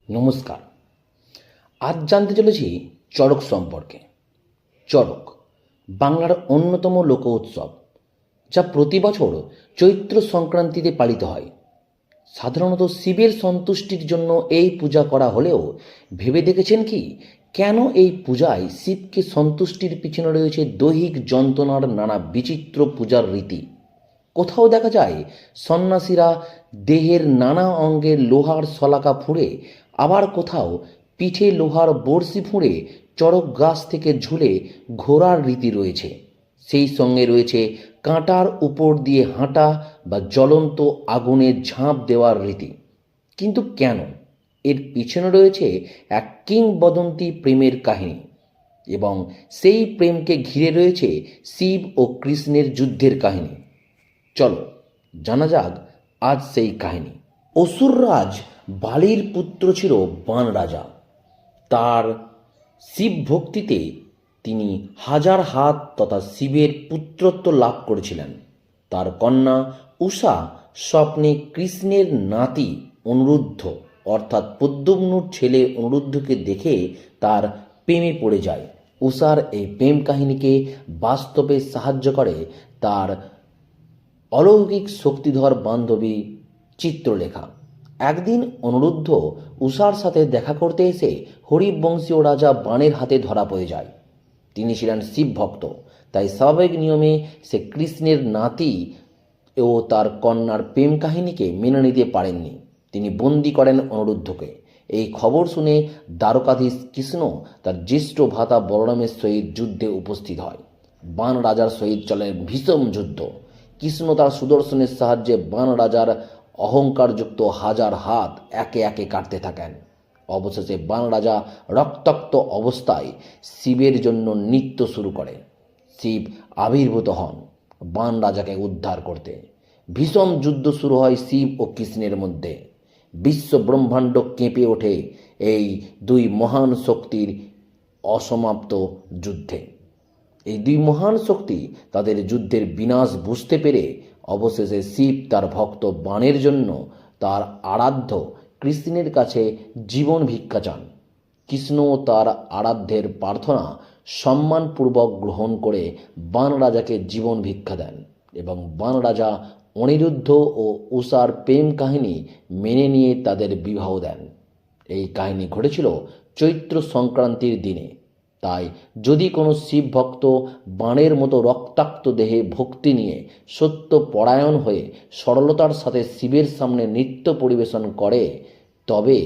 নমস্কার। আজ জানতে চলেছি চড়ক সম্পর্কে। চড়ক বাংলার অন্যতম লোক উৎসব, যা প্রতি বছর চৈত্র সংক্রান্তিতে পালিত হয়। সাধারণত শিবের সন্তুষ্টির জন্য এই পূজা করা হলেও ভেবে দেখেছেন কি, কেন এই পূজায় শিবকে সন্তুষ্টির পিছনে রয়েছে দৈহিক যন্ত্রণার নানা বিচিত্র পূজার রীতি। কোথাও দেখা যায় সন্ন্যাসীরা দেহের নানা অঙ্গে লোহার শলাকা ফুঁড়ে, আবার কোথাও পিঠে লোহার বড়শি ফুঁড়ে চড়ক গাছ থেকে ঝুলে ঘোরার রীতি রয়েছে। সেই সঙ্গে রয়েছে কাঁটার উপর দিয়ে হাঁটা বা জ্বলন্ত আগুনে ঝাঁপ দেওয়ার রীতি। কিন্তু কেন? এর পিছনে রয়েছে এক কিংবদন্তি প্রেমের কাহিনী, এবং সেই প্রেমকে ঘিরে রয়েছে শিব ও কৃষ্ণের যুদ্ধের কাহিনী। চলো জানা যাক আজ সেই কাহিনী। অসুররাজ বালির পুত্র ছিল বান রাজা। তার শিব ভক্তিতে তিনি হাজার হাত তথা শিবের পুত্রত্ব লাভ করেছিলেন। তার কন্যা উষা স্বপ্নে কৃষ্ণের নাতি অনিরুদ্ধ অর্থাৎ প্রদ্যুম্নুর ছেলে অনিরুদ্ধকে দেখে তার প্রেমে পড়ে যায়। উষার এই প্রেম কাহিনীকে বাস্তবে সাহায্য করে তার অলৌকিক শক্তিধর বান্ধবী চিত্রলেখা। একদিন অনিরুদ্ধ উষার সাথে দেখা করতে এসে হরিবংশীয় রাজা বাণের হাতে ধরা পড়ে যায়। তিনি ছিলেন শিব ভক্ত, তাই স্বাভাবিক নিয়মে সে কৃষ্ণের নাতি ও তার কন্যার প্রেম কাহিনীকে মেনে নিতে পারেননি। তিনি বন্দি করেন অনিরুদ্ধকে। এই খবর শুনে দ্বারকাধীশ কৃষ্ণ তার জ্যেষ্ঠ ভ্রাতা বলরামের সহিত যুদ্ধে উপস্থিত হয়। বান রাজার সহিত চলে ভীষণ যুদ্ধ। কৃষ্ণ তার সুদর্শনের সাহায্যে বান রাজার অহংকারযুক্ত হাজার হাত একে একে কাটতে থাকেন। অবশেষে বান রাজা রক্তাক্ত অবস্থায় শিবের জন্য নৃত্য শুরু করে। শিব আবির্ভূত হন বান রাজাকে উদ্ধার করতে। ভীষণ যুদ্ধ শুরু হয় শিব ও কৃষ্ণের মধ্যে। বিশ্ব ব্রহ্মাণ্ড কেঁপে ওঠে এই দুই মহান শক্তির অসমাপ্ত যুদ্ধে। এই দুই মহান শক্তি তাদের যুদ্ধের বিনাশ বুঝতে পেরে অবশেষে শিব তার ভক্ত বাণের জন্য তার আরাধ্য কৃষ্ণের কাছে জীবন ভিক্ষা চান। কৃষ্ণ তার আরাধ্যের প্রার্থনা সম্মানপূর্বক গ্রহণ করে বান রাজাকে জীবন ভিক্ষা দেন, এবং বান রাজা অনিরুদ্ধ ও উষার প্রেম কাহিনী মেনে নিয়ে তাদের বিবাহ দেন। এই কাহিনী ঘটেছিল চৈত্র সংক্রান্তির দিনে। তাই যদি কোনো শিব ভক্ত বাণের মতো রক্তাক্ত দেহে ভক্তি নিয়ে সত্য পরায়ণ হয়ে সরলতার সাথে শিবের সামনে নৃত্য পরিবেশন করে, তবে